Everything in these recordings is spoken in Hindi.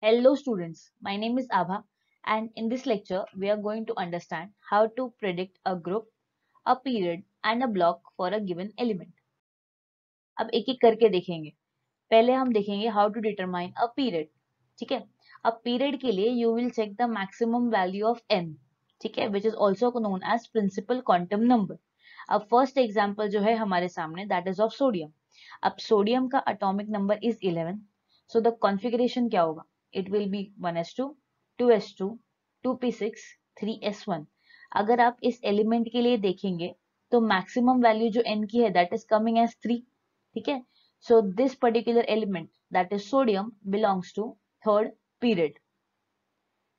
Hello students, my name is Abha and in this lecture we are going to understand how to predict a group, a period and a block for a given element. अब एक एक करके देखेंगे. पहले हम देखेंगे how to determine a period. ठीक है. अब period के लिए you will check the maximum value of n. ठीक है, which is also known as principal quantum number. अब first example जो है हमारे सामने that is of sodium. अब सोडियम का atomic number is 11. So the configuration क्या होगा? It will be 1s2, 2s2, 2p6, 3s1. अगर आप इस एलिमेंट के लिए देखेंगे तो मैक्सिमम वैल्यू जो n की है that is coming as 3. ठीक है. So this particular element that is sodium belongs to third period.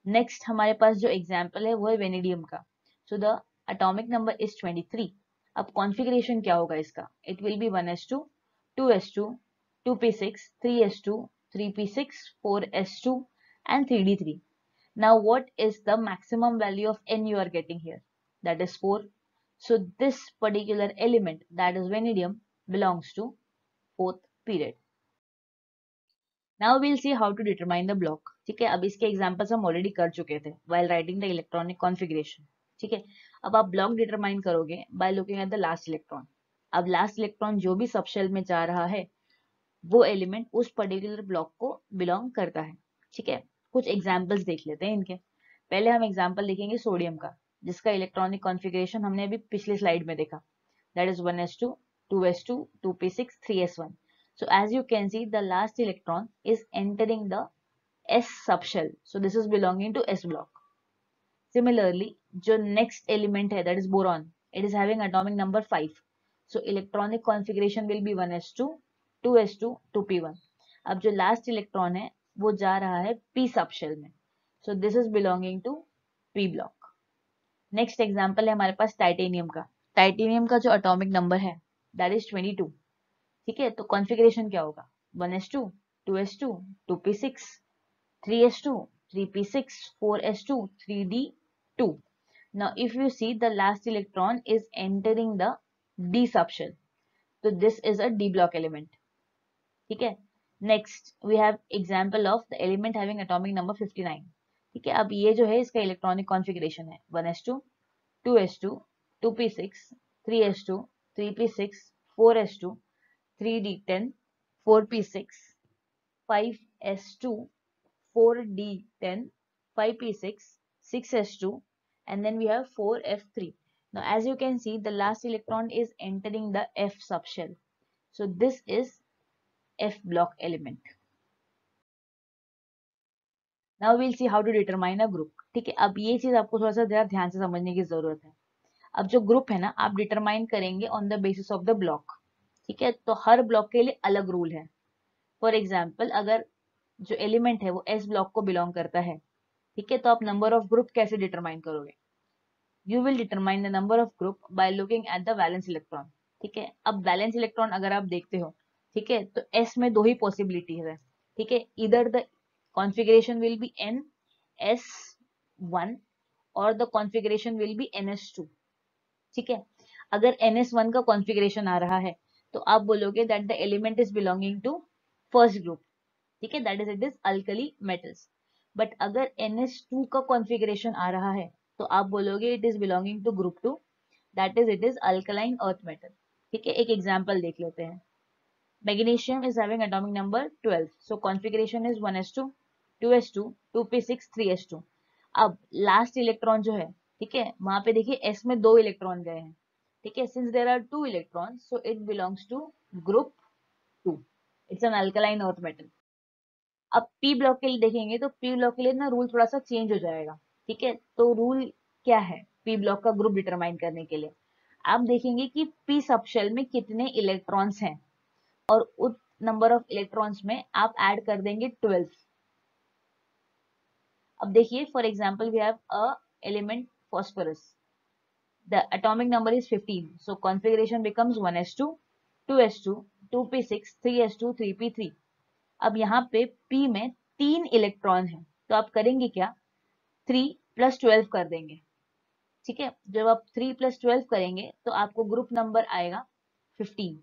Next हमारे पास जो एग्जाम्पल है वो है वेनेडियम का. So the atomic number is 23. अब कॉन्फ़िगरेशन क्या होगा इसका? It will be 1s2, 2s2, 2p6, 3s2, 3p6, 4s2 and 3d3. Now what is the maximum value of n you are getting here? That is 4. So this particular element that is vanadium belongs to fourth period. Now we'll see how to determine the block. ठीक है, अब इसके एग्जांपल्स हम ऑलरेडी कर चुके थे while writing the electronic configuration. ठीक है, अब आप ब्लॉक डिटरमाइन करोगे by looking at the last electron. अब लास्ट इलेक्ट्रॉन जो भी सबशेल में जा रहा है वो एलिमेंट उस पर्टिकुलर ब्लॉक को बिलोंग करता है. ठीक है, कुछ एग्जांपल्स देख लेते हैं इनके. पहले हम एग्जांपल देखेंगे सोडियम का, जिसका इलेक्ट्रॉनिक कॉन्फ़िगरेशन हमने अभी पिछली स्लाइड में देखा. That is 1s2, 2s2, 2p6, 3s1. So as you can see, the last electron is entering the s subshell. So this is belonging to s block. Similarly, जो next element है that is boron, it is having atomic number 5. So electronic configuration will be 1s2, 2s2, 2p1. अब जो last electron है वो जा रहा है p subshell में. So this is belonging to p block. Next example है हमारे पास टाइटेनियम का. टाइटेनियम का जो atomic number है that is 22. ठीक है, तो कॉन्फ़िगरेशन क्या होगा? 1s2, 2s2, 2p6, 3s2, 3p6, 4s2, 3d2. Now if you see, the last electron is entering the d subshell. So this is a d block element. ठीक है. Next we have example of the element having atomic number 59. ठीक है, अब ये जो है इसका इलेक्ट्रॉनिक कॉन्फ़िगरेशन है 1s2, 2s2, 2p6, 3s2, 3p6, 4s2, 3d10, 4p6, 5s2, 4d10, 5p6, 6s2, and then we have 4f3. Now as you can see, the last electron is entering the f subshell. So this is f block element. Now we'll see how to determine a group. ठीक है, अब ये चीज आपको थोड़ा सा ध्यान से समझने की जरूरत है. अब जो ग्रुप है ना, आप डिटरमाइन करेंगे on the basis of the block. ठीक है, तो हर ब्लॉक के लिए अलग रूल है. फॉर एग्जाम्पल, अगर जो एलिमेंट है वो एस ब्लॉक को बिलोंग करता है, ठीक है, तो आप नंबर ऑफ ग्रुप कैसे डिटरमाइन करोगे? You will determine the number of group by looking at the valence electron. ठीक है, अब वैलेंस इलेक्ट्रॉन अगर आप देखते हो, ठीक है, तो एस में दो ही पॉसिबिलिटीज है. ठीक है, इधर the configuration will be n s 1 और the configuration will B NS2. ठीक है, अगर NS1 का कॉन्फ़िगरेशन आ रहा है तो आप बोलोगे that the element is belonging to first group. ठीक है, that is it is alkali metals. But अगर NS2 का कॉन्फ़िगरेशन आ रहा है तो आप बोलोगे it is belonging to group 2, that is it is alkaline earth metal. ठीक है, एक एग्जांपल देख लेते हैं. Magnesium is having atomic number 12. So configuration is 1s2, 2s2, 2p6, 3s2. अब लास्ट इलेक्ट्रॉन जो है, ठीक है, वहां पे देखिए s में दो इलेक्ट्रॉन गए हैं. ठीक है, since there are two electrons so it belongs to group 2. It's an alkaline earth metal. अब पी ब्लॉक के लिए देखेंगे तो पी ब्लॉक के लिए ना रूल थोड़ा सा चेंज हो जाएगा. ठीक है, तो रूल क्या है पी ब्लॉक का ग्रुप डिटरमाइन करने के लिए? आप देखेंगे कि पी सबशेल में कितने इलेक्ट्रॉन्स हैं और उस नंबर ऑफ इलेक्ट्रॉन्स में आप ऐड कर देंगे 12. अब देखिए, for example we have a element phosphorus. The atomic number is 15. So configuration becomes 1s2, 2s2, 2p6, 3s2, 3p3. अब यहाँ पे p में 3 इलेक्ट्रॉन है तो आप करेंगे क्या? 3 + 12 कर देंगे. ठीक है, जब आप 3 + 12 करेंगे तो आपको ग्रुप नंबर आएगा 15.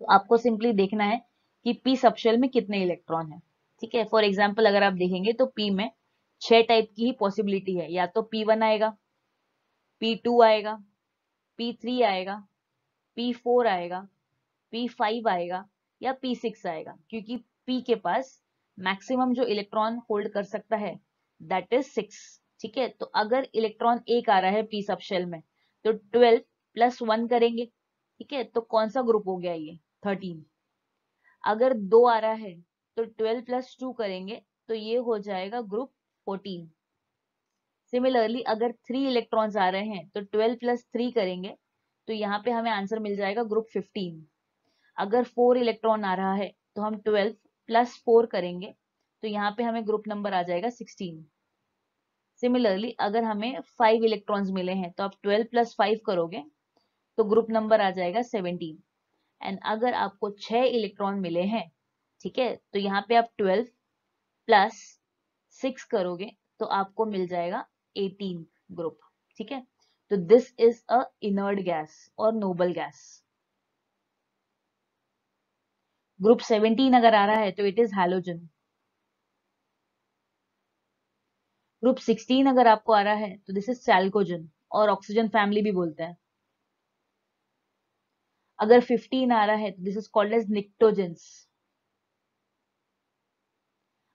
तो आपको सिंपली देखना है कि p सबशेल में कितने इलेक्ट्रॉन है. ठीक है, फॉर एग्जाम्पल अगर आप देखेंगे तो P में 6 टाइप की ही पॉसिबिलिटी है, या तो P1 आएगा, P2 आएगा, P3 आएगा, P4 आएगा, P5 आएगा या P6 आएगा, क्योंकि P के पास मैक्सिमम जो इलेक्ट्रॉन होल्ड कर सकता है दैट इज 6। ठीक है, तो अगर इलेक्ट्रॉन एक आ रहा है P सब शेल में तो 12 प्लस 1 करेंगे। ठीक है, तो कौन सा ग्रुप हो गया ये 13। अगर 2 आ रहा है तो 12 प्लस 2 करेंगे तो ये हो जाएगा ग्रुप 14। सिमिलरली अगर 3 इलेक्ट्रॉन्स आ रहे हैं तो 12 प्लस 3 करेंगे तो यहाँ पे हमें आंसर मिल जाएगा ग्रुप 15। अगर 4 इलेक्ट्रॉन आ रहा है तो हम 12 प्लस 4 करेंगे तो यहाँ पे हमें ग्रुप नंबर आ जाएगा 16। सिमिलरली अगर हमें 5 इलेक्ट्रॉन्स मिले हैं तो आप 12 प्लस 5 करोगे तो ग्रुप नंबर आ जाएगा 17। एंड अगर आपको 6 इलेक्ट्रॉन मिले हैं, ठीक है, तो यहाँ पे आप 12 प्लस 6 करोगे तो आपको मिल जाएगा 18 ग्रुप। ठीक है, तो this is a inert gas और नोबल गैस। ग्रुप 17 अगर आ रहा है तो इट इज हैलोजन। ग्रुप 16 अगर आपको आ रहा है तो दिस इज चैल्कोजन और ऑक्सीजन फैमिली भी बोलते हैं। अगर 15 आ रहा है तो this is called as pnictogens.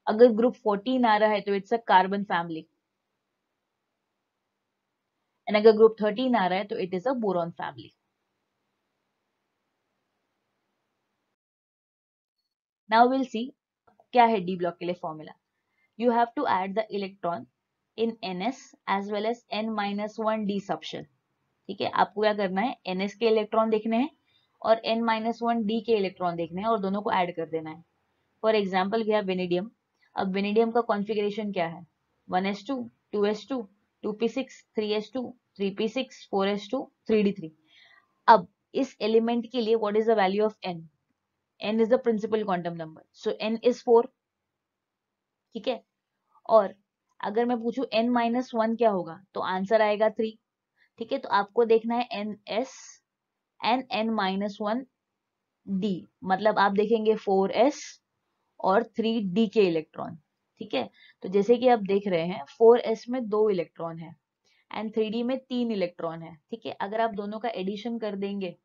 अगर ग्रुप 14 आ रहा है तो it's a carbon family. And अगर ग्रुप 13 आ रहा है तो it is a boron family. Now will see क्या है डी ब्लॉक के लिए formula. You have to add the electron in ns as well as n-1 d subshell. ठीक है, आपको क्या करना है, ns के इलेक्ट्रॉन देखने हैं और n-1 d के इलेक्ट्रॉन देखने हैं और दोनों को ऐड कर देना है। For example we have vanadium. अब वेनेडियम का कॉन्फ़िगरेशन क्या है, 1s2 2s2 2p6 3s2 3p6 4s2 3d3। अब इस एलिमेंट के लिए what is the value of n? n is the principal quantum number, so n is 4। ठीक है, और अगर मैं पूछूं n-1 क्या होगा तो आंसर आएगा 3। ठीक है, तो आपको देखना है ns एंड n-1 d, मतलब आप देखेंगे 4s और 3d के इलेक्ट्रॉन। ठीक है, तो जैसे कि आप देख रहे हैं 4s में 2 इलेक्ट्रॉन है एंड 3d में 3 इलेक्ट्रॉन है। ठीक है, अगर आप दोनों का एडिशन कर देंगे,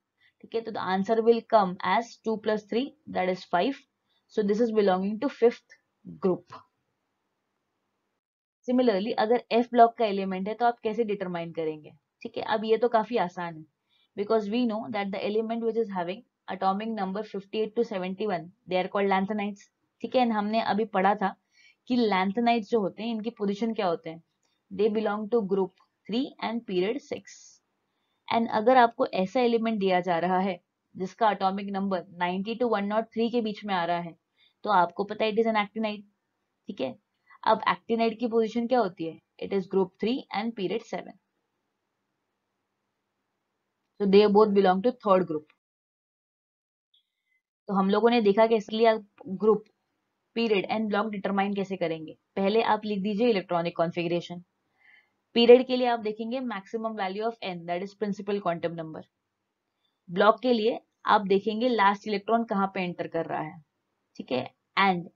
ठीक है, तो the answer will come as 2 + 3 that is 5। So this is belonging to 5th group. Similarly अगर F ब्लॉक का एलिमेंट है तो आप कैसे डिटरमाइन करेंगे? ठीक है, अब ये तो काफी आसान है, because we know that the element which is having atomic number 58 to 71 they are called lanthanides। ठीक है, हमने अभी पढ़ा था कि lanthanides जो होते हैं इनकी पोजीशन क्या होते हैं, they belong to group 3 and period 6। And अगर आपको ऐसा एलिमेंट दिया जा रहा है जिसका एटॉमिक नंबर 90 to 103 के बीच में आ रहा है तो आपको पता है इट इज एन एक्टिनाइड। ठीक है, अब एक्टिनाइड की पोजीशन क्या होती है, it is group 3 and period 7। So they both belong to third group. तो हम लोगों ने देखा कि इसलिए आप group period and block determine कैसे करेंगे। पहले आप लिख दीजिए इलेक्ट्रॉनिक कॉन्फ़िगरेशन। पीरियड के लिए आप देखेंगे maximum value of n that is principal quantum number. Block के लिए आप देखेंगे लास्ट इलेक्ट्रॉन कहाँ पे एंटर कर रहा है। ठीक है, एंड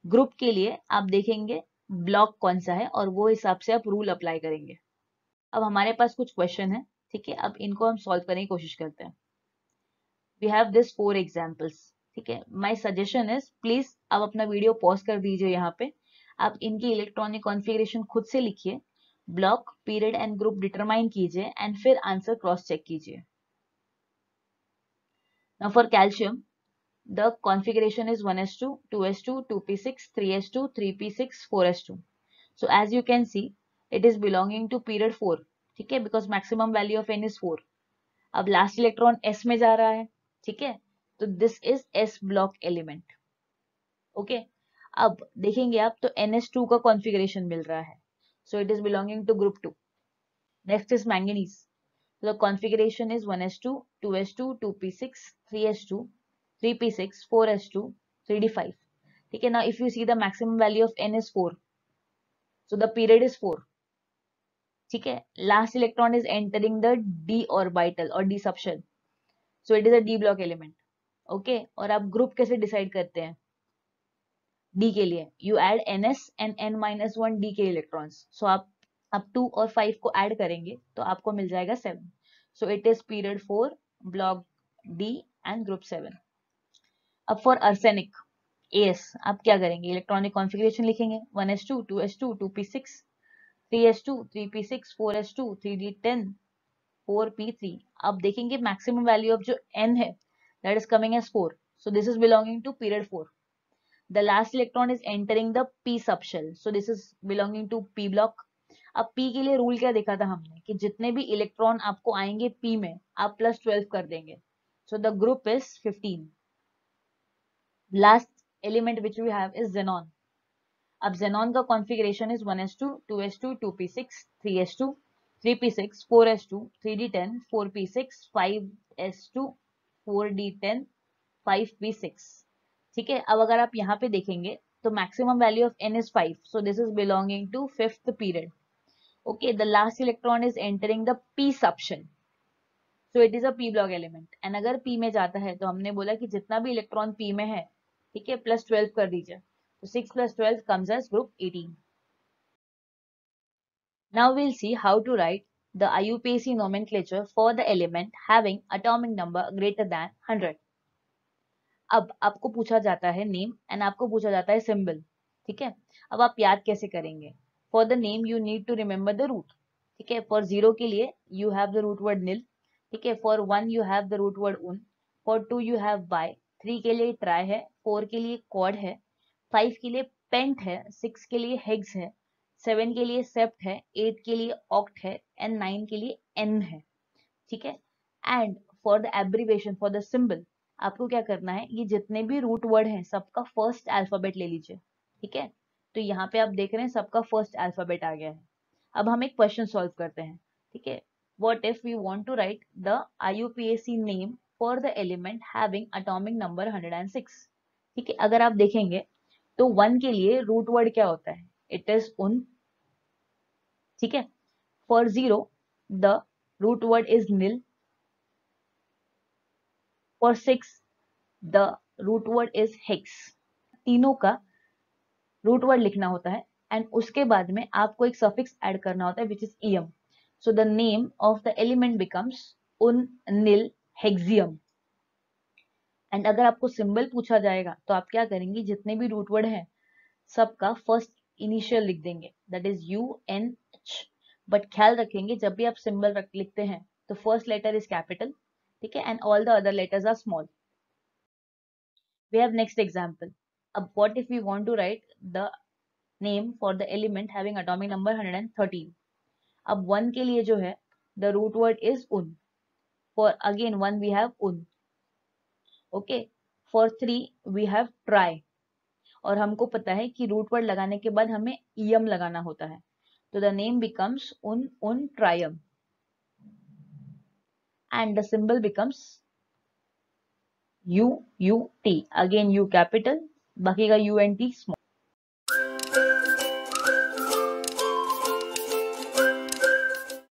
ग्रुप के लिए आप देखेंगे ब्लॉक कौन सा है और वो हिसाब से आप रूल अप्लाई करेंगे। अब हमारे पास कुछ क्वेश्चन है, ठीक है, अब इनको हम सॉल्व करने की कोशिश करते हैं। We have this 4 examples. ठीक है, माय सजेशन इज प्लीज आप अपना वीडियो पॉज कर दीजिए, यहाँ पे आप इनकी इलेक्ट्रॉनिक कॉन्फ़िगरेशन खुद से लिखिए, block period and group determine कीजिए एंड फिर आंसर क्रॉस चेक कीजिए। Now for calcium the configuration is 1s2 2s2 2p6 3s2 3p6 4s2। so as you can see it is belonging to period 4। ठीक है, because maximum value of n is 4। अब लास्ट इलेक्ट्रॉन s में जा रहा है। ठीक है, तो this is s block element. Okay, अब देखेंगे आप तो ns2 का कॉन्फ़िगरेशन मिल रहा है, so it is belonging to group 2। next is manganese। the configuration is 1s2 2s2 2p6 3s2 3p6 4s2 3d5। ठीक है, now if you see the maximum value of n is 4, so the period is 4। ठीक है, last electron is entering the d orbital or d subshell, so it is a d block element। Okay, और आप ग्रुप कैसे डिसाइड करते हैं, डी के लिए you add ns and n-1 D के इलेक्ट्रॉन्स. सो आप अब 2 और 5 को ऐड करेंगे तो आपको मिल जाएगा 7. So it is period 4, block D and group 7. अब फॉर आर्सेनिक AS आप क्या करेंगे, इलेक्ट्रॉनिक कॉन्फ़िगरेशन लिखेंगे 1s2 2s2 2p6 3s2 3p6 4s2 3d10 4p3. अब देखेंगे मैक्सिमम वैल्यू ऑफ जो n है that is coming as 4. So this is belonging to period 4. The last electron is entering the p subshell. So this is belonging to p block. अब p के लिए रूल क्या देखा था हमने कि जितने भी इलेक्ट्रॉन आपको आएंगे p में आप +12 कर देंगे. So the group is 15. Last element which we have is xenon. अब xenon का configuration is 1s2 2s2 2p6 3s2 3p6 4s2 3d10 4p6 5s2 4d10 5p6. ठीक है. अब अगर आप यहाँ पे देखेंगे तो maximum value of n is 5. So this is belonging to 5th period. Okay, the last electron is entering the p subshell. So it is a p block element. And अगर p में जाता है तो हमने बोला कि जितना भी इलेक्ट्रॉन p में है, ठीक है, +12 कर दीजिए. So 6 + 12 comes as group 18. Now we'll see how to write the IUPAC nomenclature for the element having atomic number greater than 100. अब आपको पूछा जाता है नेम एंड आपको पूछा जाता है सिंबल. ठीक है. अब आप याद कैसे करेंगे? For the name you need to remember the root. ठीक है. फॉर 0 के लिए you have the root word nil. ठीक है. For 1 you have the root word un. For 2 you have bi. 3 के लिए ट्राई है. 4 के लिए क्वाड है. 5 के लिए पेंट है. 6 के लिए हेक्स है. 7 के लिए सेप्ट है. 8 के लिए ऑक्ट है एंड 9 के लिए एन है. ठीक है. And for the abbreviation for the symbol आपको क्या करना है, ये जितने भी रूट वर्ड हैं सबका फर्स्ट अल्फाबेट ले लीजिए. ठीक है. तो यहाँ पे आप देख रहे हैं सबका फर्स्ट अल्फाबेट आ गया है. अब हम एक क्वेश्चन सॉल्व करते हैं. ठीक है. What if we want to write the IUPAC name for the element having atomic number 106. ठीक है. अगर आप देखेंगे तो 1 के लिए रूट वर्ड क्या होता है, इट इज उन. ठीक है. For 0 the root word is nil. For 6 the root word is hex. तीनों का रूट वर्ड लिखना होता है एंड उसके बाद में आपको एक सफिक्स ऐड करना होता है which is EM. So the name of the element becomes उन नील हेक्सियम. एंड अगर आपको सिंबल पूछा जाएगा तो आप क्या करेंगे, जितने भी रूट वर्ड हैं सबका फर्स्ट इनिशियल लिख देंगे, दैट इज UNH. बट ख्याल रखेंगे जब भी आप सिंबल लिखते हैं तो फर्स्ट लेटर इज कैपिटल. ठीक है. And all the other letters are small. We have next example. What if we want to write the name for the element having atomic number 113? अब 1 के लिए जो है the root word is un. For again 1 we have un. Okay. For 3 we have try. और हमको पता है कि रूट वर्ड लगाने के बाद हमें ईएम लगाना होता है. तो the name becomes un trium. And the symbol becomes UUT. Again U capital, बाकी का UNT small.